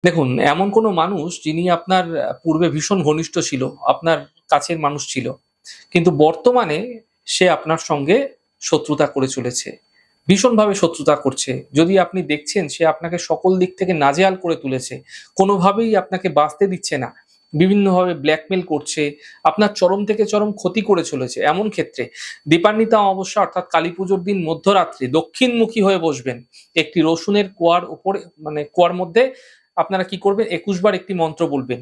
দেখুন, এমন কোনো মানুষ যিনি আপনার পূর্বে ভীষণ ঘনিষ্ঠ ছিল, আপনার কাছের মানুষ ছিল। কিন্তু বর্তমানে সে আপনার সঙ্গে শত্রুতা করে চলেছে। ভীষণভাবে শত্রুতা করছে। যদি আপনি দেখছেন সে আপনাকে সকল দিক থেকে নাজেহাল করে তুলেছে। কোনোভাবেই আপনাকে বাঁচতে দিচ্ছে না। বিভিন্নভাবে ব্ল্যাকমেইল করছে, আপনার চরম থেকে চরম ক্ষতি করে চলেছে। এমন ক্ষেত্রে দীপান্বিতা অমাবস্যা অর্থাৎ কালীপুজোর দিন মধ্যরাত্রে দক্ষিণমুখী হয়ে বসবেন। একটি রসুনের কোয়ার উপরে কোয়ার মধ্যে আপনারা কি করবেন ২১ বার একটি মন্ত্র বলবেন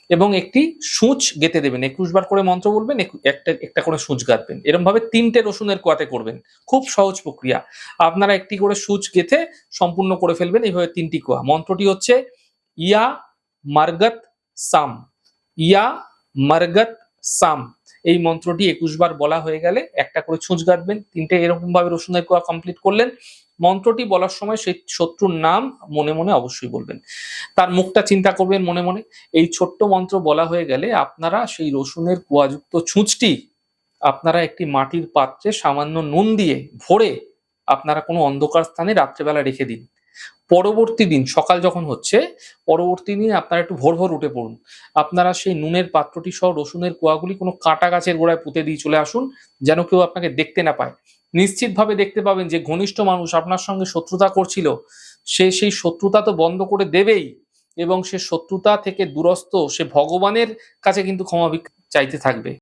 এবং একটি সূঁচ গেঁথে দেবেন। ২১ বার করে মন্ত্র বলবেন, একটা করে সূঁচ গাঁথবেন। এরমভাবে ৩ টে রসুনের কোয়াতে করবেন। খুব সহজ প্রক্রিয়া। আপনারা একটি করে সূঁচ গেঁথে সম্পূর্ণ করে ফেলবেন এইভাবে ৩ টি কোয়া। মন্ত্রটি হচ্ছে ইয়া মারগত সাম, ইয়া মারগত সাম। এই মন্ত্রটি ২১ বার বলা হয়ে গেলে একটা করে ছুঁচ গাঁথবেন। ৩ টে এরকমভাবে রসুনের কোয়া কমপ্লিট করলেন। মন্ত্রটি বলার সময় সেই শত্রুর নাম মনে, মনে অবশ্যই বলবেন। তার মুখটা চিন্তা করবেন মনে, মনে। এই ছোট্ট মন্ত্র বলা হয়ে গেলে আপনারা সেই রসুনের কোয়াযুক্ত ছুঁচটি আপনারা একটি মাটির পাত্রে সামান্য নুন দিয়ে ভরে আপনারা কোনো অন্ধকার স্থানে রাত্রেবেলা রেখে দিন। পরবর্তী দিন সকাল যখন হচ্ছে, পরবর্তী দিন আপনারা একটু ভোর, ভোর উঠে পড়ুন। আপনারা সেই নুনের পাত্রটি সহ রসুনের কোয়াগুলি কোনো কাঁটা গাছের গোড়ায় পুঁতে দিয়ে চলে আসুন, যেন কেউ আপনাকে দেখতে না পায়। নিশ্চিতভাবে দেখতে পাবেন যে ঘনিষ্ঠ মানুষ আপনার সঙ্গে শত্রুতা করছিল, সে সেই শত্রুতা তো বন্ধ করে দেবেই এবং সে শত্রুতা থেকে দূরস্থ সে ভগবানের কাছে কিন্তু ক্ষমা চাইতে থাকবে।